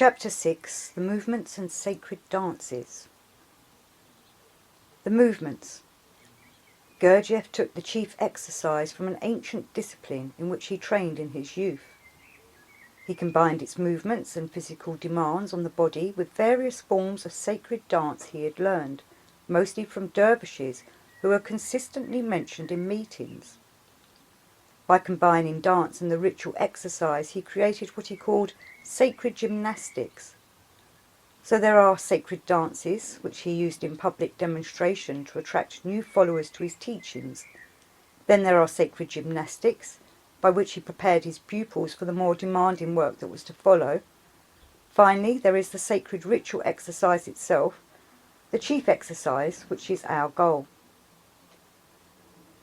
Chapter 6. The Movements and Sacred Dances. The movements. Gurdjieff took the chief exercise from an ancient discipline in which he trained in his youth. He combined its movements and physical demands on the body with various forms of sacred dance he had learned, mostly from dervishes who are consistently mentioned in meetings. By combining dance and the ritual exercise, he created what he called sacred gymnastics. So there are sacred dances, which he used in public demonstration to attract new followers to his teachings. Then there are sacred gymnastics, by which he prepared his pupils for the more demanding work that was to follow. Finally, there is the sacred ritual exercise itself, the chief exercise, which is our goal.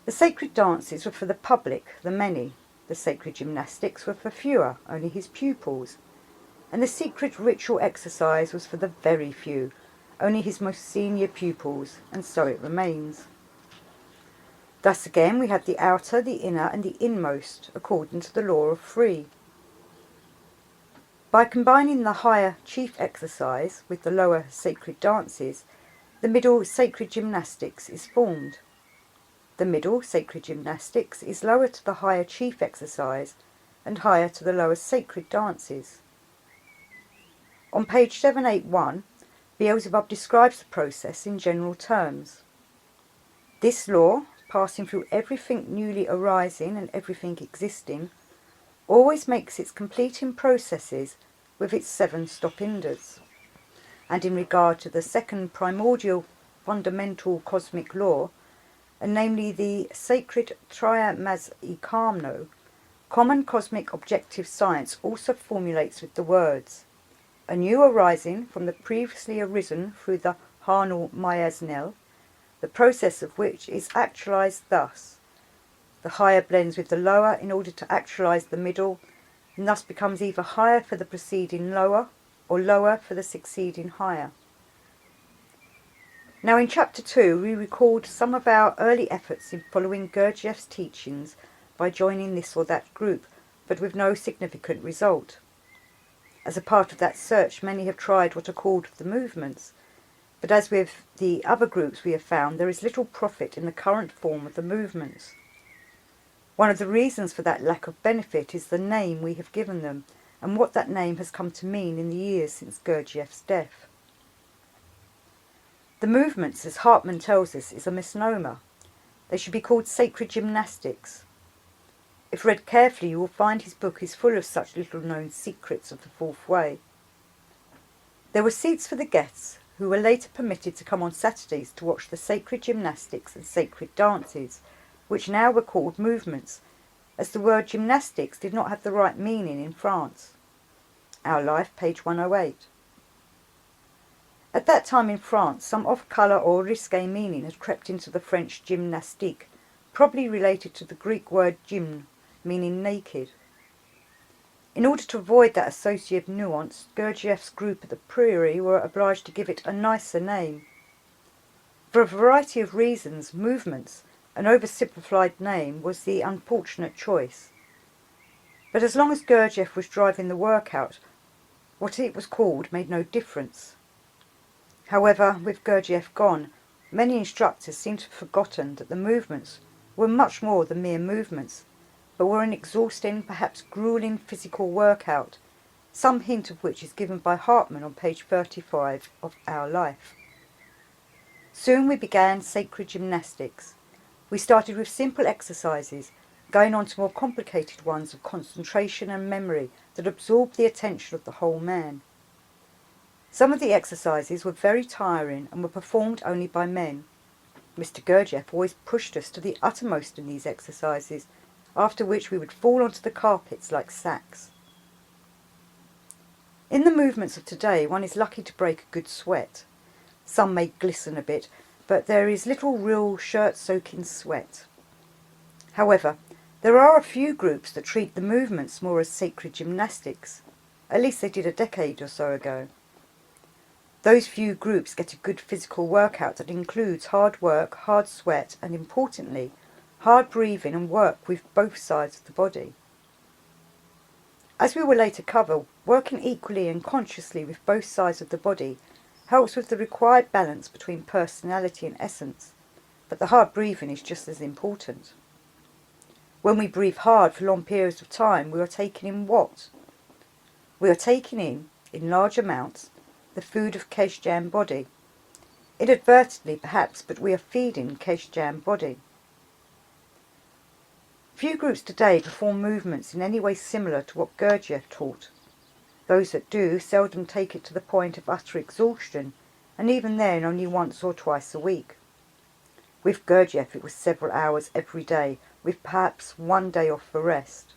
The sacred dances were for the public, the many. The sacred gymnastics were for fewer, only his pupils. And the secret ritual exercise was for the very few, only his most senior pupils, and so it remains. Thus again we have the outer, the inner, and the inmost, according to the law of three. By combining the higher chief exercise with the lower sacred dances, the middle sacred gymnastics is formed. The middle sacred gymnastics is lower to the higher chief exercise and higher to the lower sacred dances. On page 781, Beelzebub describes the process in general terms. This law, passing through everything newly arising and everything existing, always makes its completing processes with its 7 stop-hinders. And in regard to the second primordial fundamental cosmic law, and namely the sacred triamazikano, common cosmic objective science also formulates with the words, a new arising from the previously arisen through the Harnal Mayaznel, the process of which is actualized thus. The higher blends with the lower in order to actualize the middle, and thus becomes either higher for the preceding lower, or lower for the succeeding higher. Now in Chapter 2 we record some of our early efforts in following Gurdjieff's teachings by joining this or that group, but with no significant result. As a part of that search, many have tried what are called the movements, but as with the other groups we have found, there is little profit in the current form of the movements. One of the reasons for that lack of benefit is the name we have given them, and what that name has come to mean in the years since Gurdjieff's death. The movements, as Hartmann tells us, is a misnomer. They should be called sacred gymnastics. If read carefully, you will find his book is full of such little-known secrets of the fourth way. There were seats for the guests, who were later permitted to come on Saturdays to watch the sacred gymnastics and sacred dances, which now were called movements, as the word gymnastics did not have the right meaning in France. Our Life, page 108. At that time in France, some off-colour or risque meaning had crept into the French gymnastique, probably related to the Greek word gym, meaning naked. In order to avoid that associative nuance, Gurdjieff's group at the Prairie were obliged to give it a nicer name. For a variety of reasons, movements, an oversimplified name, was the unfortunate choice. But as long as Gurdjieff was driving the work out, what it was called made no difference. However, with Gurdjieff gone, many instructors seem to have forgotten that the movements were much more than mere movements, but were an exhausting, perhaps grueling physical workout, some hint of which is given by Hartmann on page 35 of Our Life. Soon we began sacred gymnastics. We started with simple exercises, going on to more complicated ones of concentration and memory that absorbed the attention of the whole man. Some of the exercises were very tiring and were performed only by men. Mr. Gurdjieff always pushed us to the uttermost in these exercises, after which we would fall onto the carpets like sacks. In the movements of today, one is lucky to break a good sweat. Some may glisten a bit, but there is little real shirt-soaking sweat. However, there are a few groups that treat the movements more as sacred gymnastics. At least they did a decade or so ago. Those few groups get a good physical workout that includes hard work, hard sweat, and importantly, hard breathing and work with both sides of the body. As we will later cover, working equally and consciously with both sides of the body helps with the required balance between personality and essence, but the hard breathing is just as important. When we breathe hard for long periods of time, we are taking in what? We are taking in large amounts, the food of Gurdjieff body. Inadvertently perhaps, but we are feeding Gurdjieff body. Few groups today perform movements in any way similar to what Gurdjieff taught. Those that do seldom take it to the point of utter exhaustion, and even then only once or twice a week. With Gurdjieff it was several hours every day, with perhaps one day off for rest.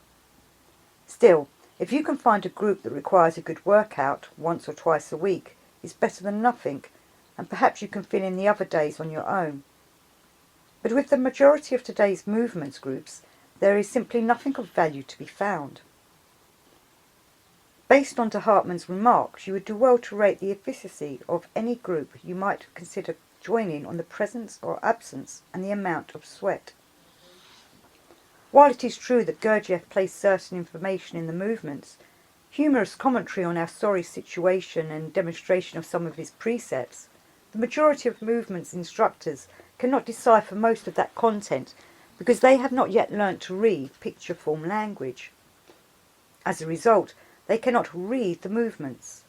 Still, if you can find a group that requires a good workout once or twice a week, it's better than nothing, and perhaps you can fill in the other days on your own. But with the majority of today's movements groups, there is simply nothing of value to be found. Based on de Hartmann's remarks, you would do well to rate the efficacy of any group you might consider joining on the presence or absence and the amount of sweat. While it is true that Gurdjieff placed certain information in the movements, humorous commentary on our sorry situation and demonstration of some of his precepts, the majority of movements instructors cannot decipher most of that content because they have not yet learnt to read picture form language. As a result, they cannot read the movements.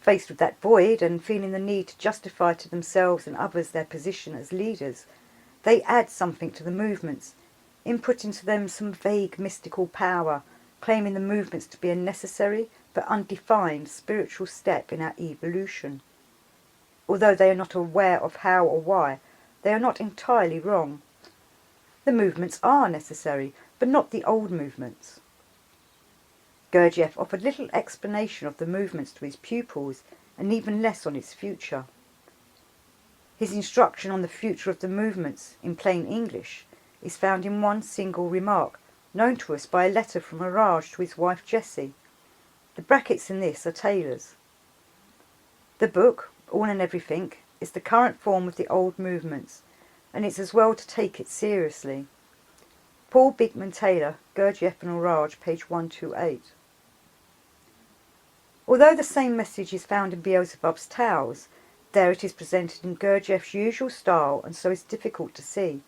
Faced with that void and feeling the need to justify to themselves and others their position as leaders, they add something to the movements, input into them some vague mystical power, claiming the movements to be a necessary but undefined spiritual step in our evolution. Although they are not aware of how or why, they are not entirely wrong. The movements are necessary, but not the old movements. Gurdjieff offered little explanation of the movements to his pupils, and even less on its future. His instruction on the future of the movements, in plain English, is found in one single remark, known to us by a letter from Raj to his wife Jessie. The brackets in this are Taylor's. The book, All and Everything, is the current form of the old movements, and it's as well to take it seriously. Paul Bigman Taylor, Gurdjieff and Raj, page 128. Although the same message is found in Beelzebub's Tales, there it is presented in Gurdjieff's usual style and so is difficult to see.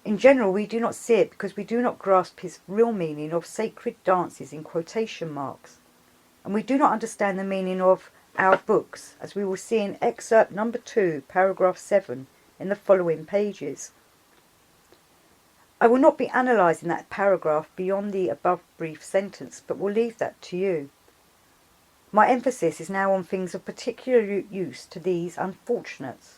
In general, we do not see it because we do not grasp his real meaning of sacred dances in quotation marks, and we do not understand the meaning of our books, as we will see in excerpt number 2, paragraph 7, in the following pages. I will not be analysing that paragraph beyond the above brief sentence, but will leave that to you. My emphasis is now on things of particular use to these unfortunates.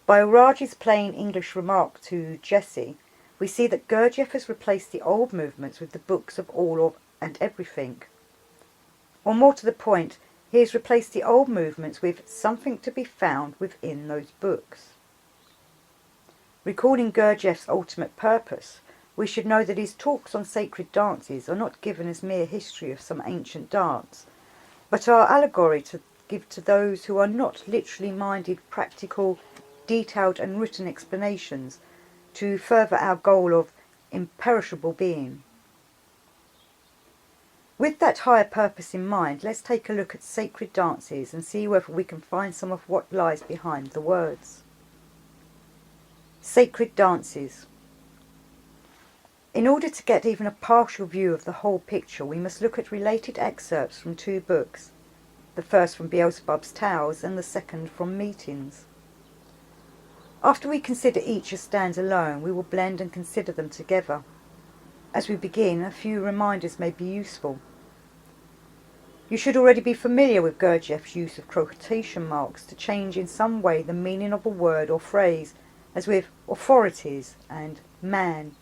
By Raj's plain English remark to Jessie, we see that Gurdjieff has replaced the old movements with the books of All and Everything. Or more to the point, he has replaced the old movements with something to be found within those books. Recalling Gurdjieff's ultimate purpose, we should know that his talks on sacred dances are not given as mere history of some ancient dance, but are allegory to give to those who are not literally minded practical, detailed and written explanations to further our goal of imperishable being. With that higher purpose in mind, let's take a look at sacred dances and see whether we can find some of what lies behind the words. Sacred dances. In order to get even a partial view of the whole picture, we must look at related excerpts from two books, the first from Beelzebub's Tales and the second from Meetings. After we consider each as stands alone, we will blend and consider them together. As we begin, a few reminders may be useful. You should already be familiar with Gurdjieff's use of quotation marks to change in some way the meaning of a word or phrase, as with authorities and man.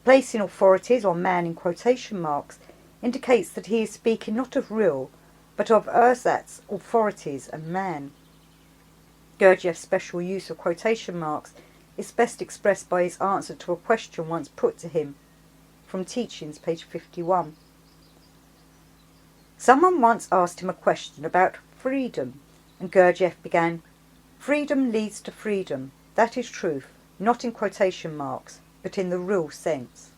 Placing authorities or man in quotation marks indicates that he is speaking not of real, but of ersatz authorities and man. Gurdjieff's special use of quotation marks is best expressed by his answer to a question once put to him, from Teachings, page 51. Someone once asked him a question about freedom, and Gurdjieff began, "Freedom leads to freedom. That is truth, not in quotation marks, but in the real sense."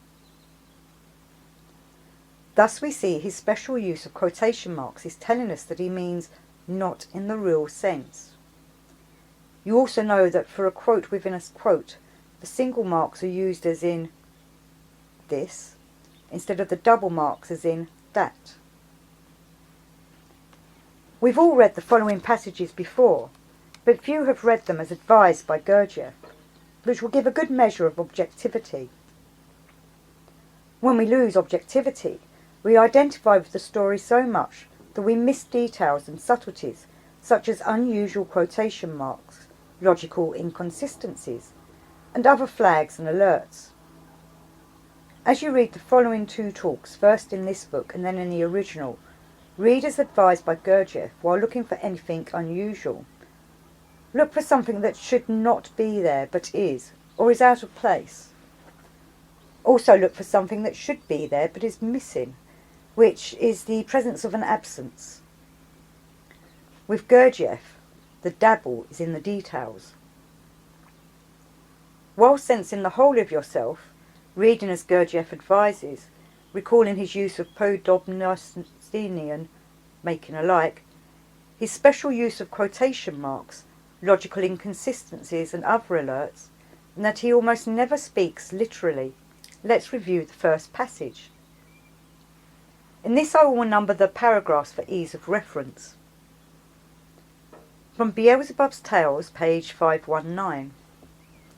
Thus we see his special use of quotation marks is telling us that he means not in the real sense. You also know that for a quote within a quote, the single marks are used as in this, instead of the double marks as in that. We've all read the following passages before, but few have read them as advised by Gurdjieff, which will give a good measure of objectivity. When we lose objectivity, we identify with the story so much that we miss details and subtleties, such as unusual quotation marks, logical inconsistencies, and other flags and alerts. As you read the following two talks, first in this book and then in the original, read as advised by Gurdjieff while looking for anything unusual. Look for something that should not be there but is, or is out of place. Also look for something that should be there but is missing, which is the presence of an absence. With Gurdjieff, the dabble is in the details. While sensing the whole of yourself, reading as Gurdjieff advises, recalling his use of podobnostinian, making alike, his special use of quotation marks, logical inconsistencies and other alerts, and that he almost never speaks literally. Let's review the first passage. In this I will number the paragraphs for ease of reference. From Beelzebub's Tales, page 519.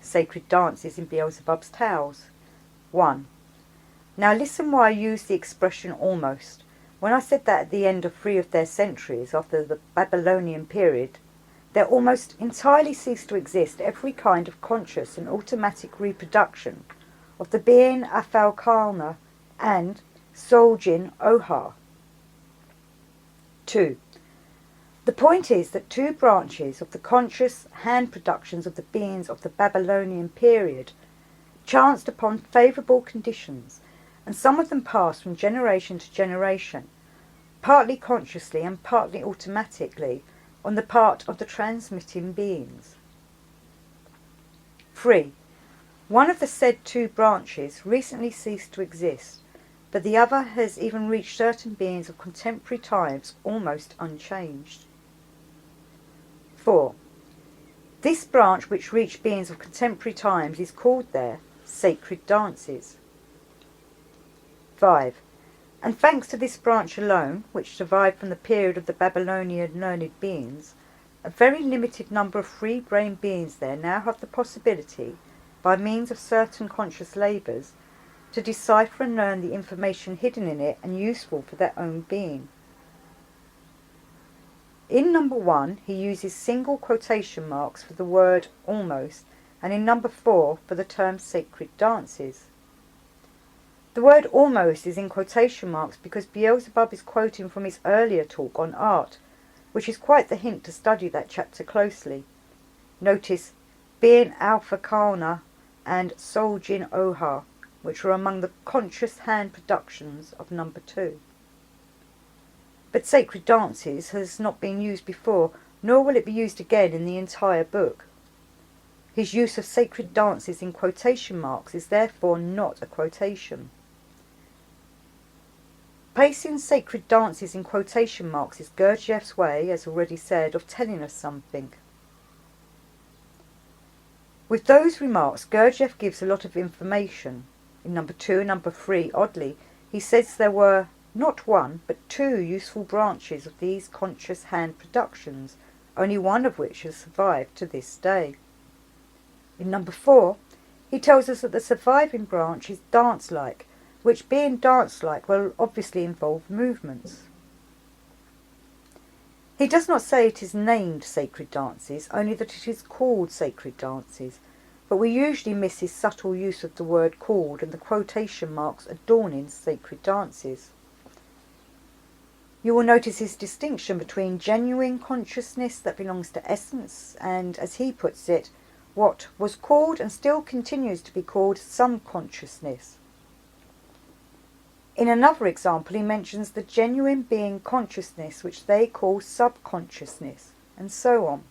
Sacred Dances in Beelzebub's Tales. 1. Now listen why I use the expression almost. When I said that at the end of 3 of their centuries, after the Babylonian period, there almost entirely ceased to exist every kind of conscious and automatic reproduction of the being Afalkalna and Soljin Ohar. 2. The point is that 2 branches of the conscious hand productions of the beings of the Babylonian period chanced upon favourable conditions, and some of them passed from generation to generation, partly consciously and partly automatically, on the part of the transmitting beings. 3. One of the said 2 branches recently ceased to exist, but the other has even reached certain beings of contemporary times almost unchanged. 4. This branch which reached beings of contemporary times is called there Sacred Dances. 5. And thanks to this branch alone, which survived from the period of the Babylonian learned beings, a very limited number of free-brained beings there now have the possibility, by means of certain conscious labours, to decipher and learn the information hidden in it and useful for their own being. In number 1, he uses single quotation marks for the word almost, and in number 4 for the term sacred dances. The word almost is in quotation marks because Beelzebub is quoting from his earlier talk on art, which is quite the hint to study that chapter closely. Notice being Alpha Kalna and Soljin Ohar, which are among the conscious hand productions of number 2. But sacred dances has not been used before, nor will it be used again in the entire book. His use of sacred dances in quotation marks is therefore not a quotation. Placing sacred dances in quotation marks is Gurdjieff's way, as already said, of telling us something. With those remarks, Gurdjieff gives a lot of information. In number 2 and number 3, oddly, he says there were not 1, but 2 useful branches of these conscious hand productions, only one of which has survived to this day. In number 4, he tells us that the surviving branch is dance-like, which being dance-like will obviously involve movements. He does not say it is named sacred dances, only that it is called sacred dances, but we usually miss his subtle use of the word called and the quotation marks adorning sacred dances. You will notice his distinction between genuine consciousness that belongs to essence and, as he puts it, what was called and still continues to be called some consciousness. In another example, he mentions the genuine being consciousness, which they call subconsciousness, and so on.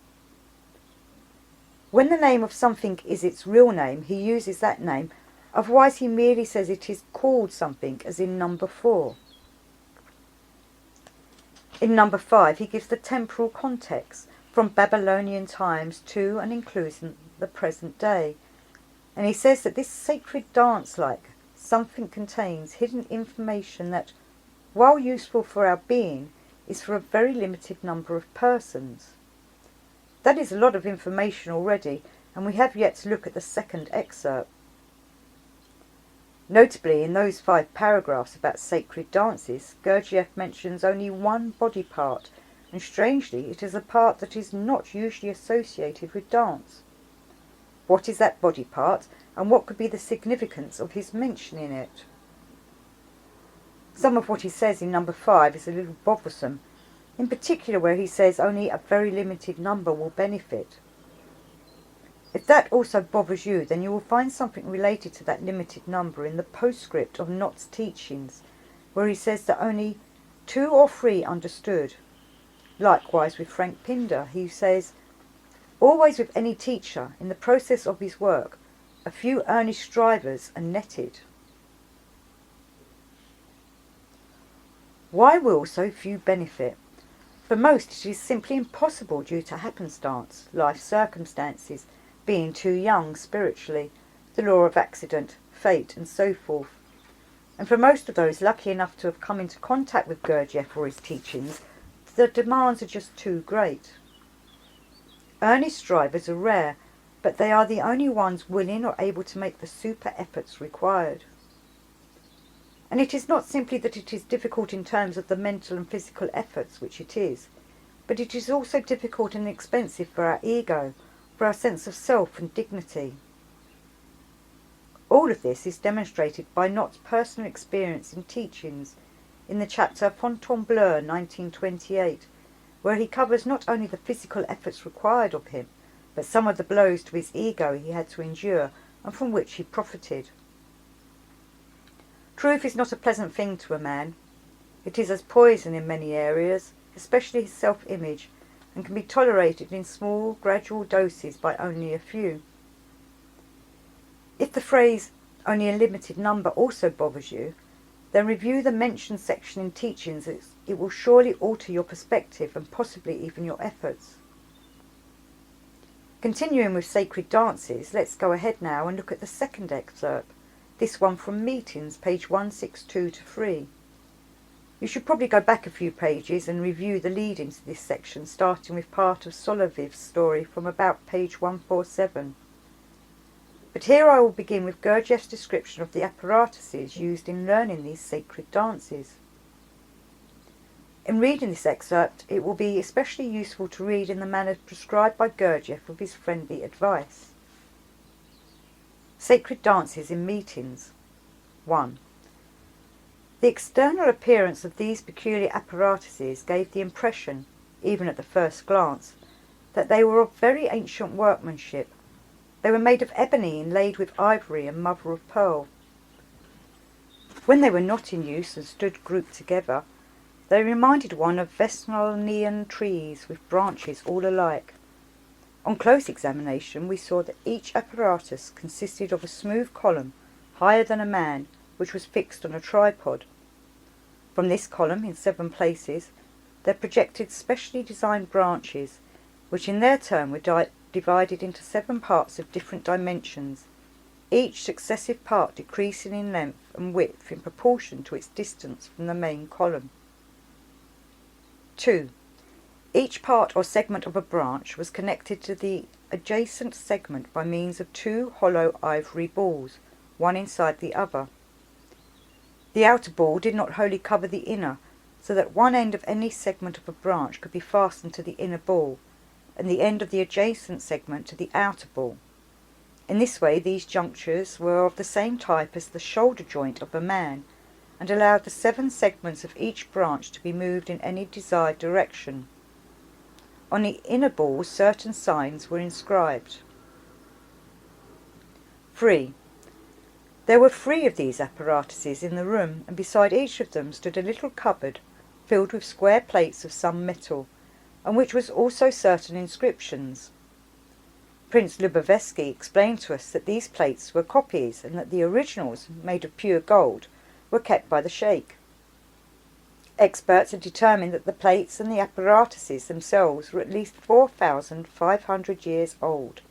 When the name of something is its real name, he uses that name, otherwise he merely says it is called something, as in number 4. In number 5, he gives the temporal context from Babylonian times to and including the present day. And he says that this sacred dance-like something contains hidden information that, while useful for our being, is for a very limited number of persons. That is a lot of information already, and we have yet to look at the second excerpt. Notably, in those 5 paragraphs about sacred dances, Gurdjieff mentions only one body part, and strangely it is a part that is not usually associated with dance. What is that body part, and what could be the significance of his mentioning it? Some of what he says in number 5 is a little bothersome, in particular where he says only a very limited number will benefit. If that also bothers you, then you will find something related to that limited number in the postscript of Knott's teachings, where he says that only 2 or 3 understood. Likewise with Frank Pinder, he says, always with any teacher, in the process of his work, a few earnest strivers are netted. Why will so few benefit? For most it is simply impossible due to happenstance, life circumstances, being too young spiritually, the law of accident, fate, and so forth. And for most of those lucky enough to have come into contact with Gurdjieff or his teachings, the demands are just too great. Earnest strivers are rare, but they are the only ones willing or able to make the super efforts required. And it is not simply that it is difficult in terms of the mental and physical efforts, which it is, but it is also difficult and expensive for our ego, for our sense of self and dignity. All of this is demonstrated by Knott's personal experience in teachings in the chapter Fontainebleau 1928, where he covers not only the physical efforts required of him, but some of the blows to his ego he had to endure and from which he profited. Truth is not a pleasant thing to a man. It is as poison in many areas, especially his self-image, and can be tolerated in small, gradual doses by only a few. If the phrase, only a limited number, also bothers you, then review the mentioned section in teachings. It will surely alter your perspective and possibly even your efforts. Continuing with sacred dances, let's go ahead now and look at the second excerpt, this one from Meetings, page 162 to 3. You should probably go back a few pages and review the lead-in to this section, starting with part of Soloviv's story from about page 147. But here I will begin with Gurdjieff's description of the apparatuses used in learning these sacred dances. In reading this excerpt, it will be especially useful to read in the manner prescribed by Gurdjieff with his friendly advice. Sacred dances in meetings. 1. The external appearance of these peculiar apparatuses gave the impression, even at the first glance, that they were of very ancient workmanship. They were made of ebony inlaid with ivory and mother of pearl. When they were not in use and stood grouped together, they reminded one of Vesnalnian trees with branches all alike. On close examination we saw that each apparatus consisted of a smooth column, higher than a man, which was fixed on a tripod. From this column, in 7 places, there projected specially designed branches, which in their turn were divided into 7 parts of different dimensions, each successive part decreasing in length and width in proportion to its distance from the main column. 2. Each part or segment of a branch was connected to the adjacent segment by means of 2 hollow ivory balls, one inside the other. The outer ball did not wholly cover the inner, so that one end of any segment of a branch could be fastened to the inner ball, and the end of the adjacent segment to the outer ball. In this way these junctures were of the same type as the shoulder joint of a man, and allowed the 7 segments of each branch to be moved in any desired direction. On the inner balls certain signs were inscribed. 3. There were 3 of these apparatuses in the room, and beside each of them stood a little cupboard filled with square plates of some metal, on which was also certain inscriptions. Prince Lubovsky explained to us that these plates were copies, and that the originals, made of pure gold, were kept by the Sheikh. Experts had determined that the plates and the apparatuses themselves were at least 4,500 years old.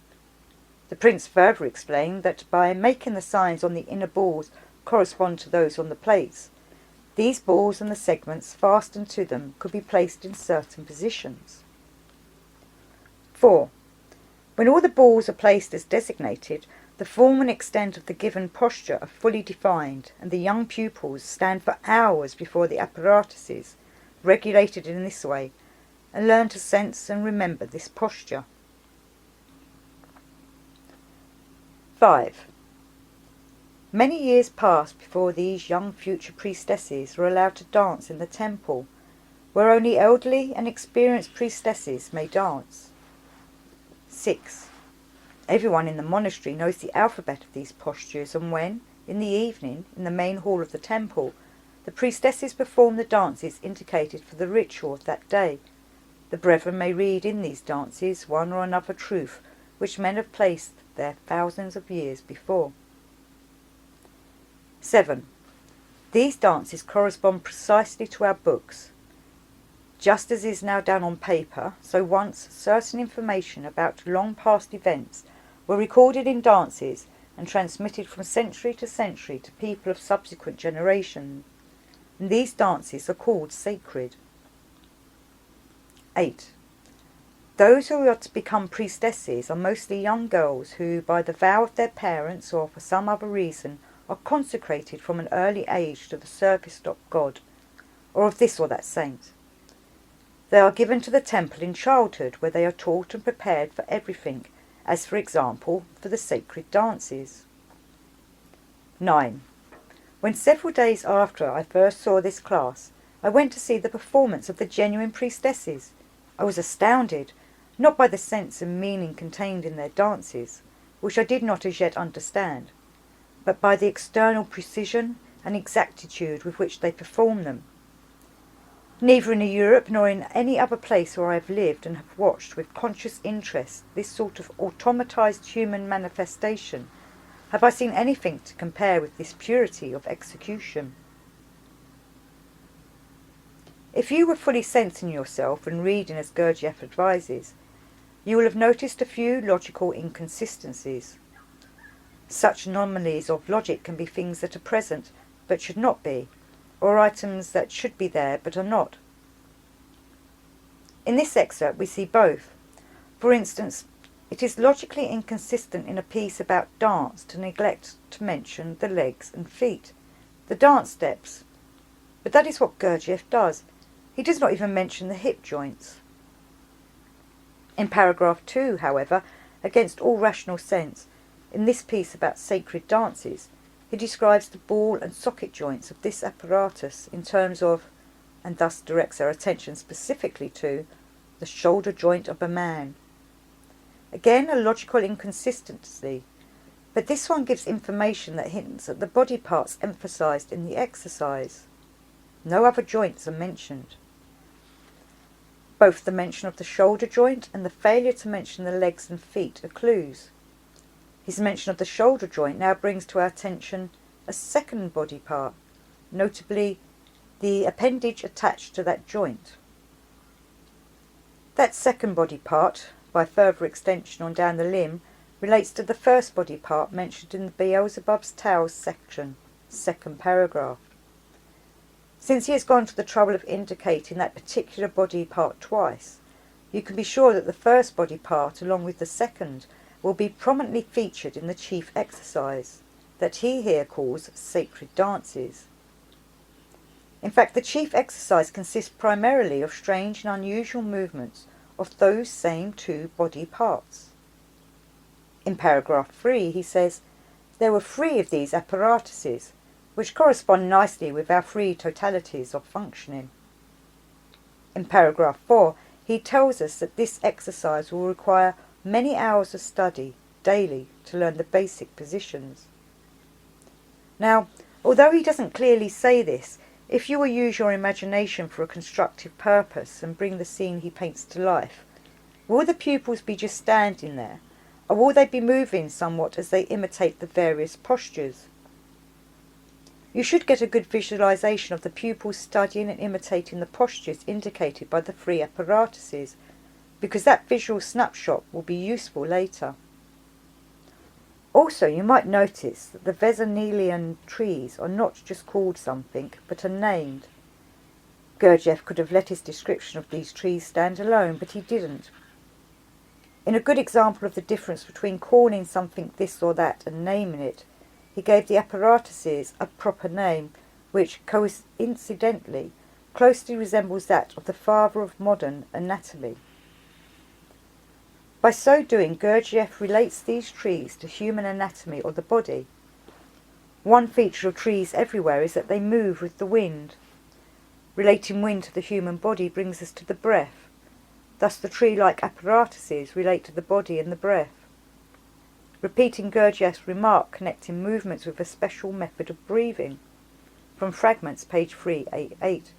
The prince further explained that by making the signs on the inner balls correspond to those on the plates, these balls and the segments fastened to them could be placed in certain positions. 4. When all the balls are placed as designated, the form and extent of the given posture are fully defined, and the young pupils stand for hours before the apparatuses, regulated in this way, and learn to sense and remember this posture. 5. Many years passed before these young future priestesses were allowed to dance in the temple, where only elderly and experienced priestesses may dance. 6. Everyone in the monastery knows the alphabet of these postures, and when, in the evening, in the main hall of the temple, the priestesses perform the dances indicated for the ritual of that day, the brethren may read in these dances one or another truth which men have placed there thousands of years before. 7. These dances correspond precisely to our books. Just as is now done on paper, so once certain information about long past events were recorded in dances and transmitted from century to century to people of subsequent generations, and these dances are called sacred. 8. Those who are to become priestesses are mostly young girls who, by the vow of their parents or for some other reason, are consecrated from an early age to the service of God, or of this or that saint. They are given to the temple in childhood, where they are taught and prepared for everything, as for example for the sacred dances. 9. When several days after I first saw this class, I went to see the performance of the genuine priestesses. I was astounded, not by the sense and meaning contained in their dances, which I did not as yet understand, but by the external precision and exactitude with which they perform them. Neither in Europe nor in any other place where I have lived and have watched with conscious interest this sort of automatized human manifestation have I seen anything to compare with this purity of execution. If you were fully sensing yourself and reading as Gurdjieff advises, you will have noticed a few logical inconsistencies. Such anomalies of logic can be things that are present but should not be, or items that should be there but are not. In this excerpt we see both. For instance, it is logically inconsistent in a piece about dance to neglect to mention the legs and feet, the dance steps. But that is what Gurdjieff does. He does not even mention the hip joints. In paragraph 2, however, against all rational sense, in this piece about sacred dances, he describes the ball and socket joints of this apparatus in terms of, and thus directs our attention specifically to, the shoulder joint of a man. Again, a logical inconsistency, but this one gives information that hints at the body parts emphasized in the exercise. No other joints are mentioned. Both the mention of the shoulder joint and the failure to mention the legs and feet are clues. His mention of the shoulder joint now brings to our attention a second body part, notably the appendage attached to that joint. That second body part, by further extension on down the limb, relates to the first body part mentioned in the Beelzebub's Tales section, second paragraph. Since he has gone to the trouble of indicating that particular body part twice, you can be sure that the first body part, along with the second, will be prominently featured in the chief exercise, that he here calls sacred dances. In fact, the chief exercise consists primarily of strange and unusual movements of those same two body parts. In paragraph 3 he says, there were 3 of these apparatuses, which correspond nicely with our 3 totalities of functioning. In paragraph 4 he tells us that this exercise will require many hours of study daily to learn the basic positions. Now, although he doesn't clearly say this, if you will use your imagination for a constructive purpose and bring the scene he paints to life, will the pupils be just standing there, or will they be moving somewhat as they imitate the various postures? You should get a good visualization of the pupils studying and imitating the postures indicated by the three apparatuses, because that visual snapshot will be useful later. Also, you might notice that the Vesonilian trees are not just called something, but are named. Gurdjieff could have let his description of these trees stand alone, but he didn't. In a good example of the difference between calling something this or that and naming it, he gave the apparatuses a proper name, which, coincidentally, closely resembles that of the father of modern anatomy. By so doing, Gurdjieff relates these trees to human anatomy or the body. One feature of trees everywhere is that they move with the wind. Relating wind to the human body brings us to the breath. Thus the tree-like apparatuses relate to the body and the breath. Repeating Gurdjieff's remark connecting movements with a special method of breathing, from Fragments, page 388.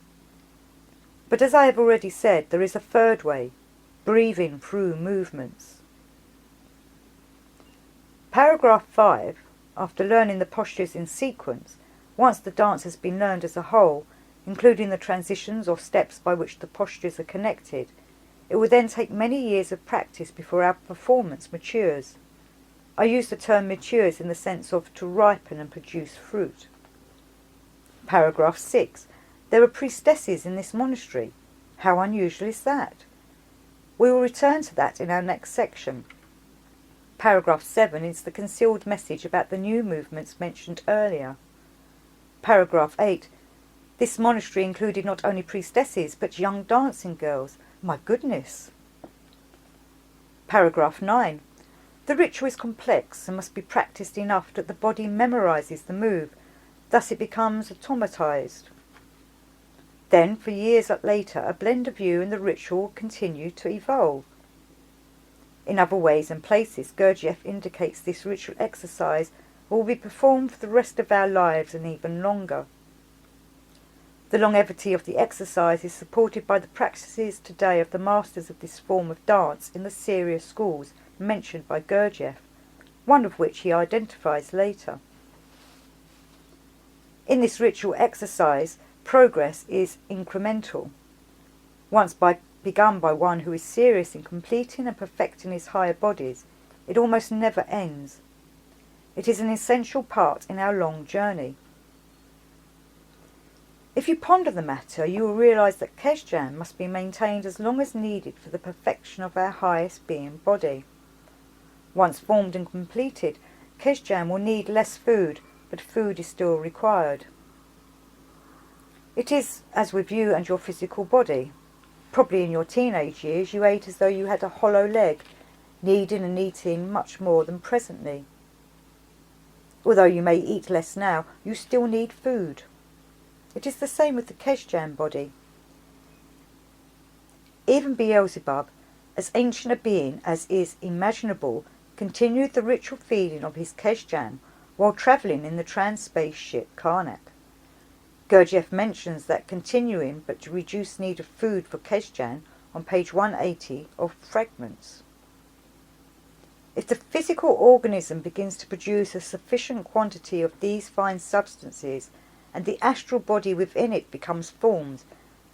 But as I have already said, there is a third way, breathing through movements. Paragraph 5, after learning the postures in sequence, once the dance has been learned as a whole, including the transitions or steps by which the postures are connected, it will then take many years of practice before our performance matures. I use the term matures in the sense of to ripen and produce fruit. Paragraph 6. There are priestesses in this monastery. How unusual is that? We will return to that in our next section. Paragraph 7 is the concealed message about the new movements mentioned earlier. Paragraph 8. This monastery included not only priestesses but young dancing girls. My goodness! Paragraph 9. The ritual is complex and must be practiced enough that the body memorizes the move, thus it becomes automatized. Then, for years later, a blend of you and the ritual will continue to evolve. In other ways and places, Gurdjieff indicates this ritual exercise will be performed for the rest of our lives and even longer. The longevity of the exercise is supported by the practices today of the masters of this form of dance in the serious schools mentioned by Gurdjieff, one of which he identifies later. In this ritual exercise, progress is incremental. Once begun by one who is serious in completing and perfecting his higher bodies, it almost never ends. It is an essential part in our long journey. If you ponder the matter, you will realize that Kesjan must be maintained as long as needed for the perfection of our highest being body. Once formed and completed, Kesjan will need less food, but food is still required. It is as with you and your physical body. Probably in your teenage years you ate as though you had a hollow leg, needing and eating much more than presently. Although you may eat less now, you still need food. It is the same with the Kesjan body. Even Beelzebub, as ancient a being as is imaginable, continued the ritual feeding of his Kesjan while travelling in the trans-space ship Karnak. Gurdjieff mentions that continuing but to reduce need of food for Kesjan on page 180 of Fragments. If the physical organism begins to produce a sufficient quantity of these fine substances and the astral body within it becomes formed,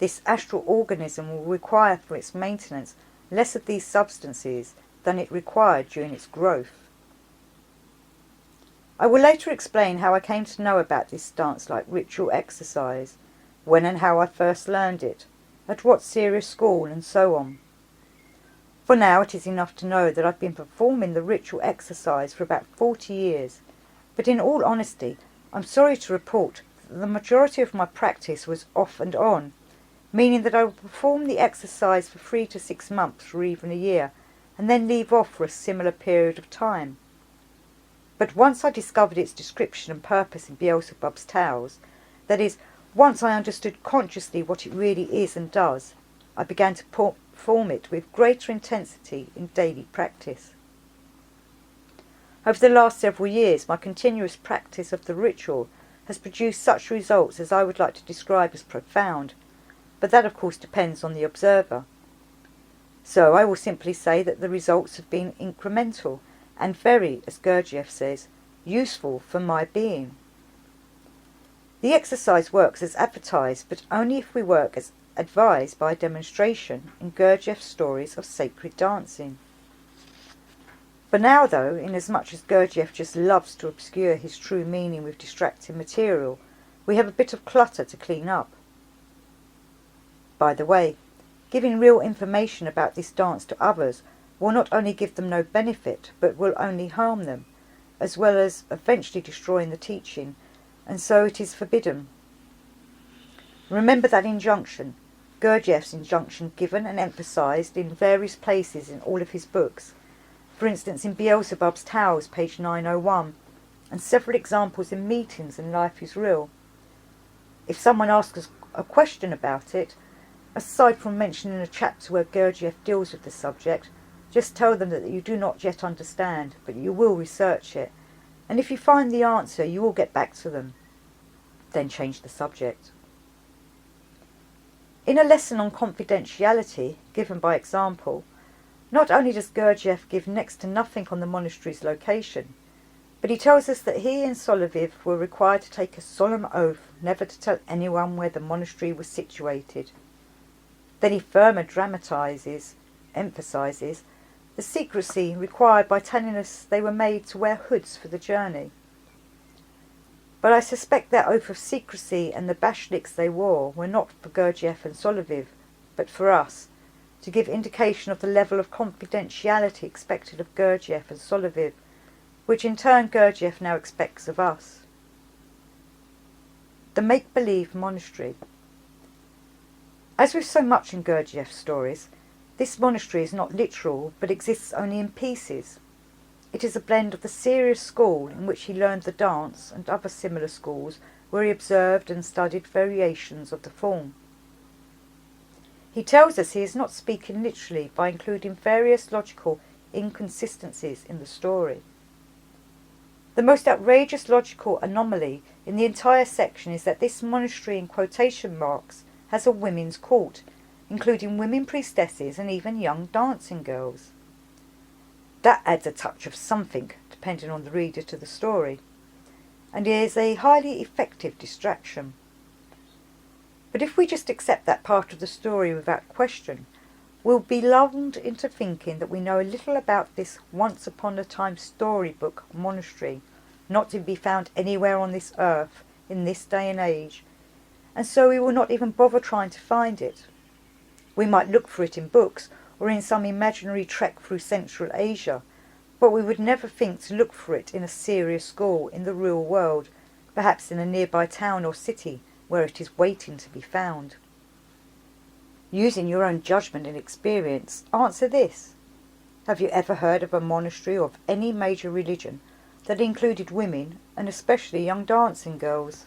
this astral organism will require for its maintenance less of these substances than it required during its growth. I will later explain how I came to know about this dance-like ritual exercise, when and how I first learned it, at what serious school, and so on. For now it is enough to know that I've been performing the ritual exercise for about 40 years, but in all honesty, I'm sorry to report that the majority of my practice was off and on, meaning that I would perform the exercise for 3 to 6 months or even a year, and then leave off for a similar period of time. But once I discovered its description and purpose in Beelzebub's Tales, that is, once I understood consciously what it really is and does, I began to perform it with greater intensity in daily practice. Over the last several years, my continuous practice of the ritual has produced such results as I would like to describe as profound, but that of course depends on the observer. So I will simply say that the results have been incremental and very, as Gurdjieff says, useful for my being. The exercise works as advertised, but only if we work as advised by demonstration in Gurdjieff's stories of sacred dancing. But now, though, inasmuch as Gurdjieff just loves to obscure his true meaning with distracting material, we have a bit of clutter to clean up. By the way, giving real information about this dance to others will not only give them no benefit, but will only harm them, as well as eventually destroying the teaching, and so it is forbidden. Remember that injunction, Gurdjieff's injunction, given and emphasised in various places in all of his books, for instance in Beelzebub's Tales, page 901, and several examples in Meetings and Life is Real. If someone asks us a question about it, aside from mentioning a chapter where Gurdjieff deals with the subject, just tell them that you do not yet understand, but you will research it, and if you find the answer, you will get back to them. Then change the subject. In a lesson on confidentiality, given by example, not only does Gurdjieff give next to nothing on the monastery's location, but he tells us that he and Soloviev were required to take a solemn oath never to tell anyone where the monastery was situated. Then he further emphasises, the secrecy required by telling us they were made to wear hoods for the journey. But I suspect their oath of secrecy and the bashliks they wore were not for Gurdjieff and Soloviev, but for us, to give indication of the level of confidentiality expected of Gurdjieff and Soloviev, which in turn Gurdjieff now expects of us. The make-believe monastery. As with so much in Gurdjieff's stories, this monastery is not literal, but exists only in pieces. It is a blend of the serious school in which he learned the dance and other similar schools where he observed and studied variations of the form. He tells us he is not speaking literally by including various logical inconsistencies in the story. The most outrageous logical anomaly in the entire section is that this monastery, in quotation marks, has a women's court, including women priestesses and even young dancing girls. That adds a touch of something, depending on the reader, to the story, and is a highly effective distraction. But if we just accept that part of the story without question, we'll be lulled into thinking that we know a little about this once-upon-a-time storybook monastery, not to be found anywhere on this earth in this day and age, and so we will not even bother trying to find it. We might look for it in books or in some imaginary trek through Central Asia, but we would never think to look for it in a serious school in the real world, perhaps in a nearby town or city where it is waiting to be found. Using your own judgment and experience, answer this. Have you ever heard of a monastery of any major religion that included women, and especially young dancing girls?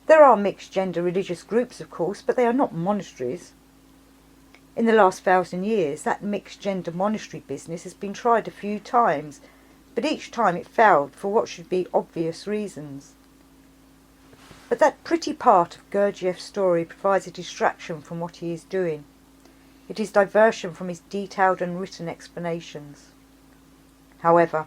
There are mixed-gender religious groups, of course, but they are not monasteries. In the last 1,000 years, that mixed-gender monastery business has been tried a few times, but each time it failed for what should be obvious reasons. But that pretty part of Gurdjieff's story provides a distraction from what he is doing. It is diversion from his detailed and written explanations. However,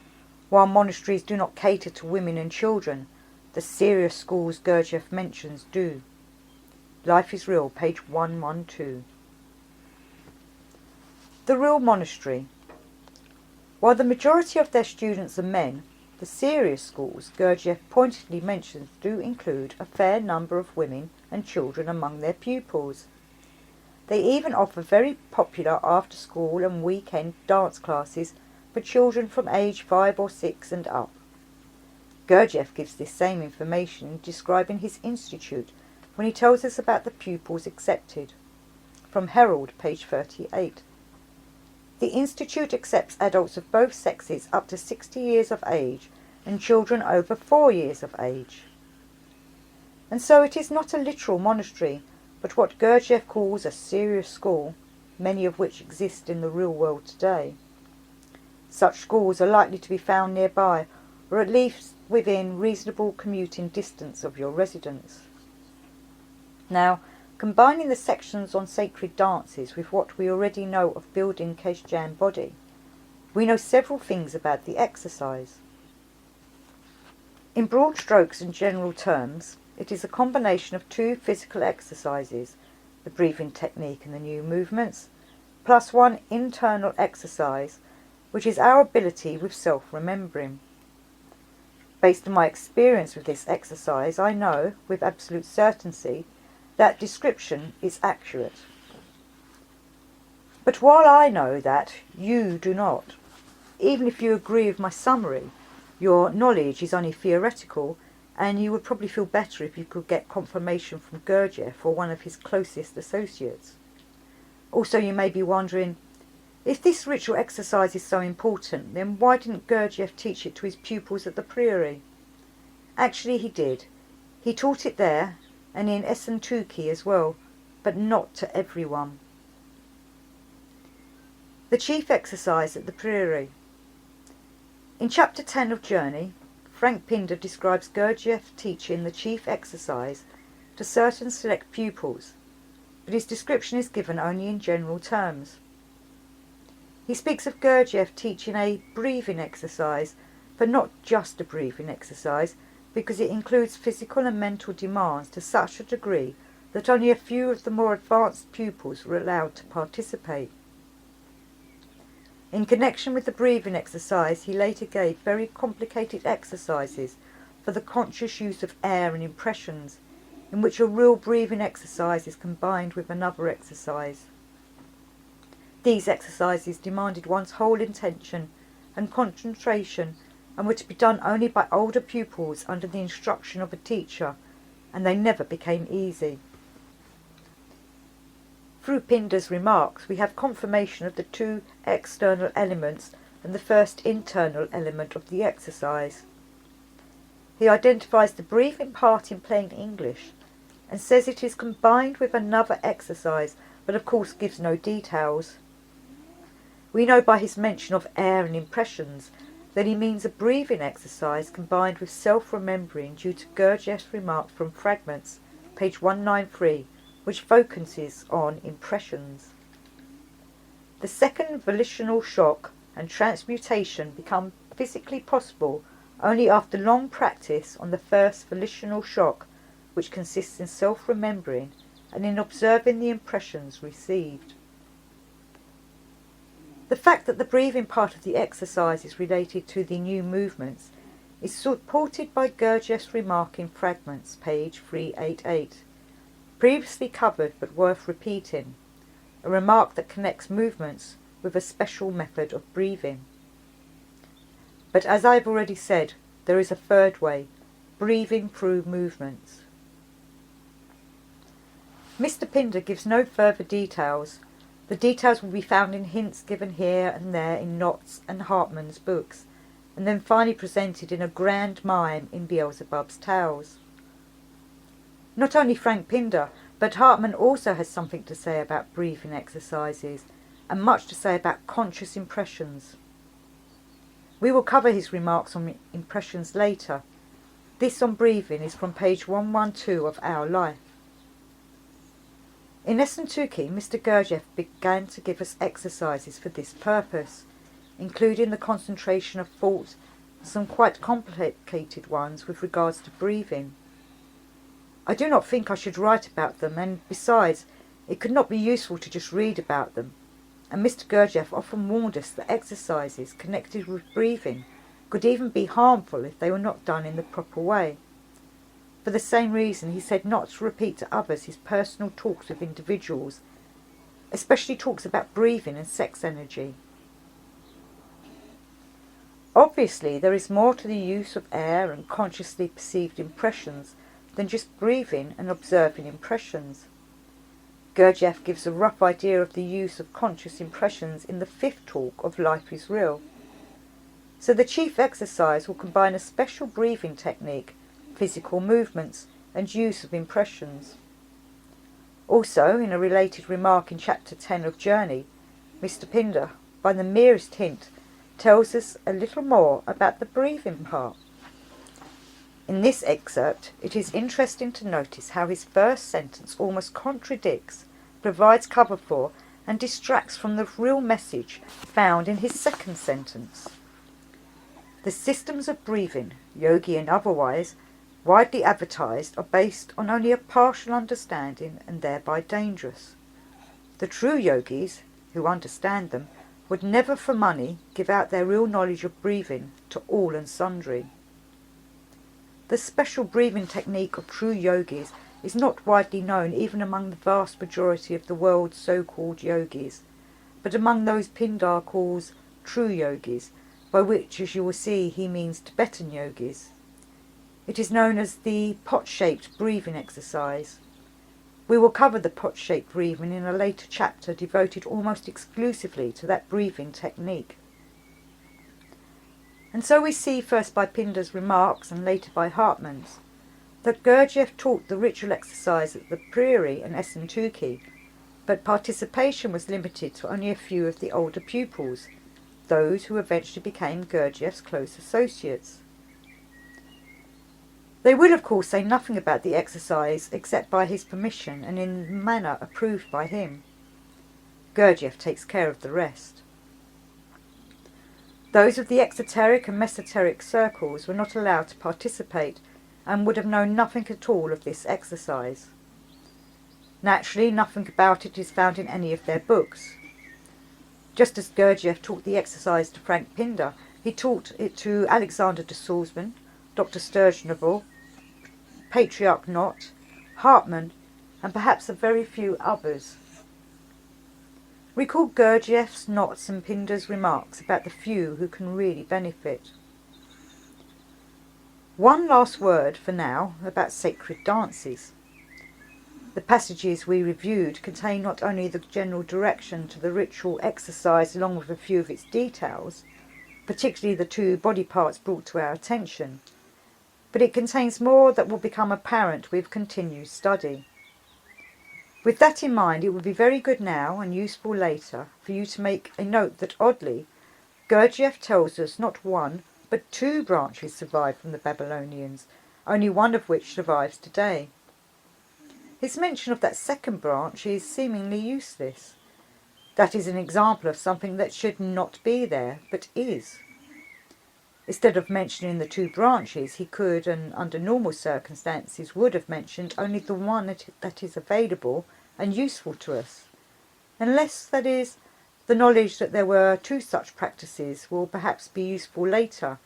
while monasteries do not cater to women and children, the serious schools Gurdjieff mentions do. Life is Real, page 112. The real monastery. While the majority of their students are men, the serious schools Gurdjieff pointedly mentions do include a fair number of women and children among their pupils. They even offer very popular after-school and weekend dance classes for children from age 5 or 6 and up. Gurdjieff gives this same information in describing his institute when he tells us about the pupils accepted. From Herald, page 38. The institute accepts adults of both sexes up to 60 years of age and children over 4 years of age. And so it is not a literal monastery, but what Gurdjieff calls a serious school, many of which exist in the real world today. Such schools are likely to be found nearby, or at least within reasonable commuting distance of your residence. Now, combining the sections on sacred dances with what we already know of building Kejjan body, we know several things about the exercise. In broad strokes and general terms, it is a combination of two physical exercises, the breathing technique and the new movements, plus one internal exercise, which is our ability with self-remembering. Based on my experience with this exercise, I know, with absolute certainty, that description is accurate. But while I know that, you do not. Even if you agree with my summary, your knowledge is only theoretical, and you would probably feel better if you could get confirmation from Gurdjieff or one of his closest associates. Also, you may be wondering, if this ritual exercise is so important, then why didn't Gurdjieff teach it to his pupils at the priory? Actually, he did. He taught it there, and in Essentuki as well, but not to everyone. The chief exercise at the priory. In chapter 10 of Journey, Frank Pinder describes Gurdjieff teaching the chief exercise to certain select pupils, but his description is given only in general terms. He speaks of Gurdjieff teaching a breathing exercise, but not just a breathing exercise, because it includes physical and mental demands to such a degree that only a few of the more advanced pupils were allowed to participate. In connection with the breathing exercise, he later gave very complicated exercises for the conscious use of air and impressions, in which a real breathing exercise is combined with another exercise. These exercises demanded one's whole intention and concentration and were to be done only by older pupils under the instruction of a teacher, and they never became easy. Through Pinder's remarks, we have confirmation of the two external elements and the first internal element of the exercise. He identifies the breathing part in plain English and says it is combined with another exercise, but of course gives no details. We know by his mention of air and impressions that he means a breathing exercise combined with self-remembering due to Gurdjieff's remarks from Fragments, page 193, which focuses on impressions. The second volitional shock and transmutation become physically possible only after long practice on the first volitional shock, which consists in self-remembering and in observing the impressions received. The fact that the breathing part of the exercise is related to the new movements is supported by Gurdjieff's remark in Fragments, page 388. Previously covered but worth repeating, a remark that connects movements with a special method of breathing. But as I have already said, there is a third way, breathing through movements. Mr. Pinder gives no further details. The details will be found in hints given here and there in Knott's and Hartman's books, and then finally presented in a grand mime in Beelzebub's Tales. Not only Frank Pinder, but Hartman also has something to say about breathing exercises, and much to say about conscious impressions. We will cover his remarks on impressions later. This on breathing is from page 112 of Our Life. In Essentuki, Mr. Gurdjieff began to give us exercises for this purpose, including the concentration of thought and some quite complicated ones with regards to breathing. I do not think I should write about them, and besides, it could not be useful to just read about them, and Mr. Gurdjieff often warned us that exercises connected with breathing could even be harmful if they were not done in the proper way. For the same reason, he said not to repeat to others his personal talks with individuals, especially talks about breathing and sex energy. Obviously, there is more to the use of air and consciously perceived impressions than just breathing and observing impressions. Gurdjieff gives a rough idea of the use of conscious impressions in the fifth talk of Life is Real. So the chief exercise will combine a special breathing technique, physical movements, and use of impressions. Also, in a related remark in chapter 10 of Journey, Mr. Pinder, by the merest hint, tells us a little more about the breathing part. In this excerpt, it is interesting to notice how his first sentence almost contradicts, provides cover for, and distracts from the real message found in his second sentence. The systems of breathing, yogi and otherwise, widely advertised are based on only a partial understanding and thereby dangerous. The true yogis, who understand them, would never for money give out their real knowledge of breathing to all and sundry. The special breathing technique of true yogis is not widely known even among the vast majority of the world's so-called yogis, but among those Pindar calls true yogis, by which, as you will see, he means Tibetan yogis. It is known as the pot-shaped breathing exercise. We will cover the pot-shaped breathing in a later chapter devoted almost exclusively to that breathing technique. And so we see, first by Pindar's remarks and later by Hartmann's, that Gurdjieff taught the ritual exercise at the Priory and Essentuki, but participation was limited to only a few of the older pupils, those who eventually became Gurdjieff's close associates. They will of course say nothing about the exercise except by his permission and in the manner approved by him. Gurdjieff takes care of the rest. Those of the exoteric and mesoteric circles were not allowed to participate and would have known nothing at all of this exercise. Naturally, nothing about it is found in any of their books. Just as Gurdjieff taught the exercise to Frank Pindar, he taught it to Alexander de Salzmann, Dr. Sturgeonable, Patriarch Knott, Hartmann, and perhaps a very few others. Recall Gurdjieff's, Knott's and Pindar's remarks about the few who can really benefit. One last word for now about sacred dances. The passages we reviewed contain not only the general direction to the ritual exercise along with a few of its details, particularly the two body parts brought to our attention, but it contains more that will become apparent with continued study. With that in mind, it would be very good now and useful later for you to make a note that oddly, Gurdjieff tells us not one but two branches survived from the Babylonians, only one of which survives today. His mention of that second branch is seemingly useless. That is an example of something that should not be there, but is. Instead of mentioning the two branches, he could, and under normal circumstances would have mentioned only the one that is available and useful to us. Unless, that is, the knowledge that there were two such practices will perhaps be useful later,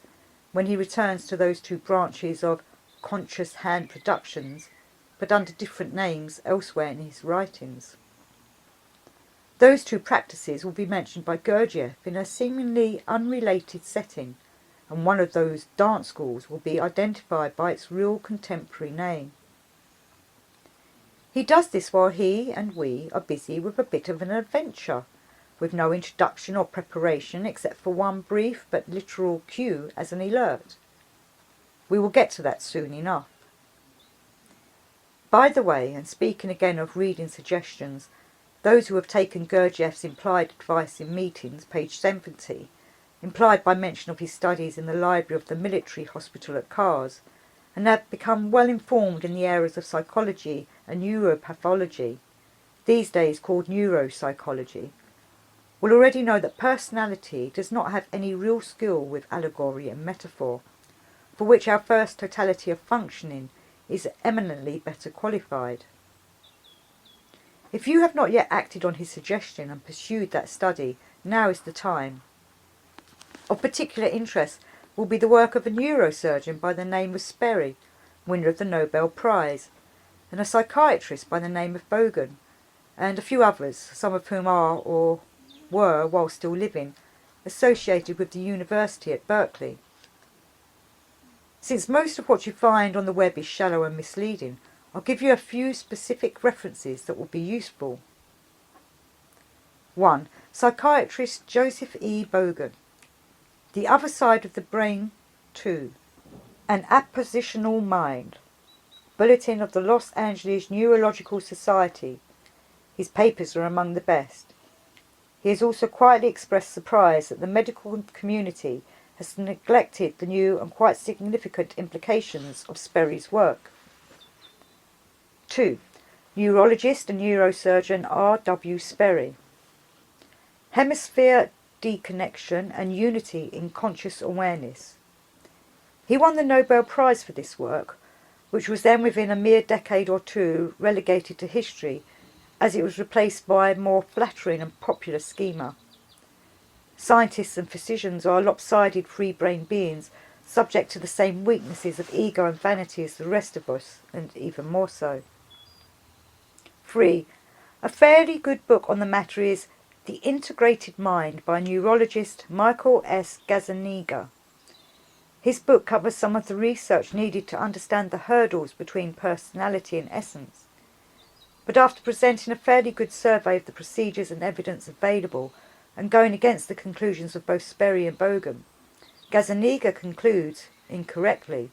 when he returns to those two branches of conscious hand productions, but under different names elsewhere in his writings. Those two practices will be mentioned by Gurdjieff in a seemingly unrelated setting, and one of those dance schools will be identified by its real contemporary name. He does this while he and we are busy with a bit of an adventure, with no introduction or preparation except for one brief but literal cue as an alert. We will get to that soon enough. By the way, and speaking again of reading suggestions, those who have taken Gurdjieff's implied advice in meetings, page 70, implied by mention of his studies in the library of the military hospital at Kars, and have become well informed in the areas of psychology and neuropathology, these days called neuropsychology, will already know that personality does not have any real skill with allegory and metaphor, for which our first totality of functioning is eminently better qualified. If you have not yet acted on his suggestion and pursued that study, now is the time. Of particular interest will be the work of a neurosurgeon by the name of Sperry, winner of the Nobel Prize, and a psychiatrist by the name of Bogan, and a few others, some of whom are, or were, while still living, associated with the university at Berkeley. Since most of what you find on the web is shallow and misleading, I'll give you a few specific references that will be useful. 1. Psychiatrist Joseph E. Bogan. The Other Side of the Brain 2. An Appositional Mind. Bulletin of the Los Angeles Neurological Society. His papers are among the best. He has also quietly expressed surprise that the medical community has neglected the new and quite significant implications of Sperry's work. 2. Neurologist and neurosurgeon R. W. Sperry. Hemisphere Deconnection and Unity in Conscious Awareness. He won the Nobel Prize for this work, which was then within a mere decade or two relegated to history, as it was replaced by a more flattering and popular schema. Scientists and physicians are lopsided free-brained beings, subject to the same weaknesses of ego and vanity as the rest of us, and even more so. 3. A fairly good book on the matter is The Integrated Mind by neurologist Michael S. Gazzaniga. His book covers some of the research needed to understand the hurdles between personality and essence. But after presenting a fairly good survey of the procedures and evidence available, and going against the conclusions of both Sperry and Bogan, Gazzaniga concludes, incorrectly,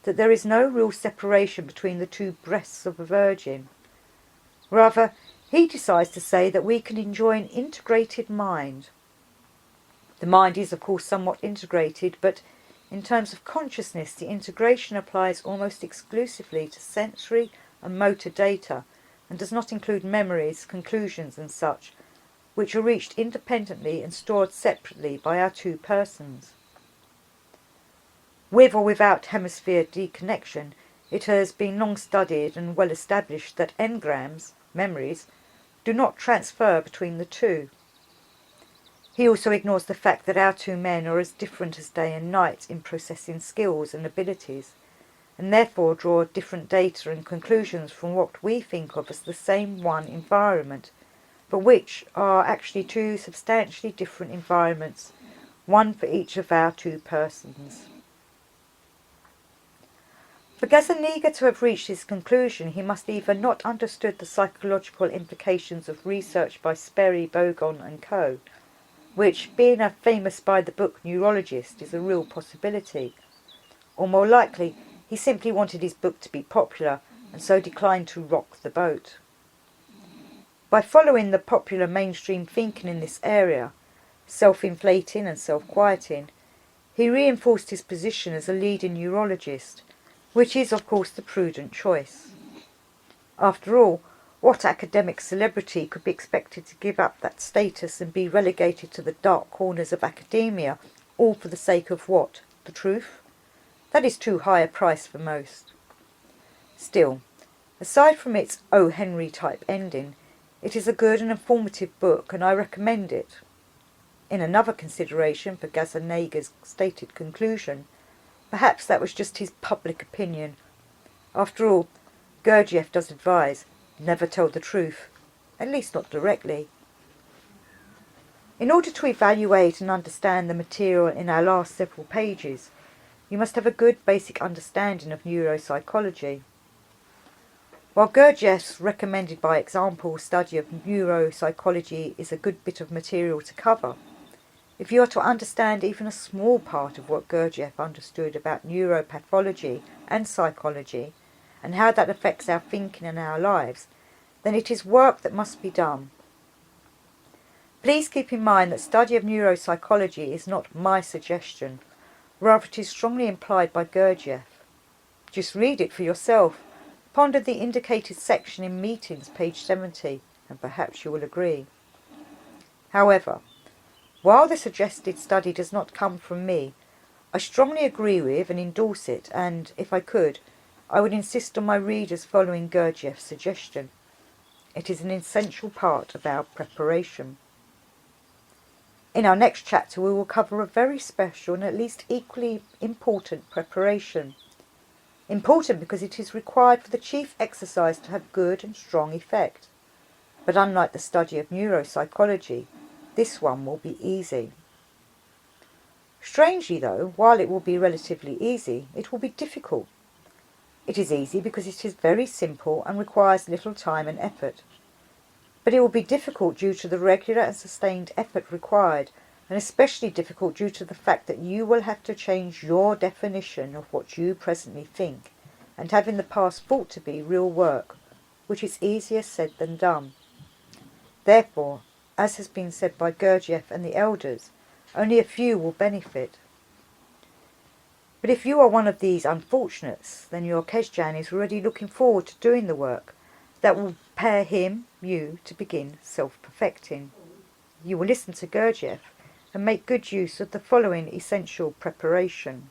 that there is no real separation between the two breasts of a virgin. Rather, he decides to say that we can enjoy an integrated mind. The mind is, of course, somewhat integrated, but in terms of consciousness, the integration applies almost exclusively to sensory and motor data, and does not include memories, conclusions and such, which are reached independently and stored separately by our two persons. With or without hemisphere deconnection, it has been long studied and well established that engrams, memories, do not transfer between the two. He also ignores the fact that our two men are as different as day and night in processing skills and abilities, and therefore draw different data and conclusions from what we think of as the same one environment, but which are actually two substantially different environments, one for each of our two persons. For Gazzaniga to have reached his conclusion, he must either not understood the psychological implications of research by Sperry, Bogan and co., which, being a famous by-the-book neurologist, is a real possibility, or more likely, he simply wanted his book to be popular and so declined to rock the boat. By following the popular mainstream thinking in this area, self-inflating and self-quieting, he reinforced his position as a leading neurologist, which is of course the prudent choice. After all, what academic celebrity could be expected to give up that status and be relegated to the dark corners of academia, all for the sake of what? The truth? That is too high a price for most. Still, aside from its O. Henry type ending, it is a good and informative book, and I recommend it. In another consideration for Gazzaniga's stated conclusion, perhaps that was just his public opinion. After all, Gurdjieff does advise, never tell the truth, at least not directly. In order to evaluate and understand the material in our last several pages, you must have a good basic understanding of neuropsychology. While Gurdjieff's recommended by example study of neuropsychology is a good bit of material to cover, if you are to understand even a small part of what Gurdjieff understood about neuropathology and psychology, and how that affects our thinking and our lives, then it is work that must be done. Please keep in mind that study of neuropsychology is not my suggestion, rather it is strongly implied by Gurdjieff. Just read it for yourself, ponder the indicated section in Meetings, page 70, and perhaps you will agree. However, while the suggested study does not come from me, I strongly agree with and endorse it, and, if I could, I would insist on my readers following Gurdjieff's suggestion. It is an essential part of our preparation. In our next chapter we will cover a very special and at least equally important preparation. Important because it is required for the chief exercise to have good and strong effect. But unlike the study of neuropsychology, this one will be easy. Strangely though, while it will be relatively easy, it will be difficult. It is easy because it is very simple and requires little time and effort. But it will be difficult due to the regular and sustained effort required, and especially difficult due to the fact that you will have to change your definition of what you presently think, and have in the past thought to be real work, which is easier said than done. Therefore, as has been said by Gurdjieff and the elders, only a few will benefit. But if you are one of these unfortunates, then your Kesjan is already looking forward to doing the work that will prepare him, you, to begin self-perfecting. You will listen to Gurdjieff and make good use of the following essential preparation.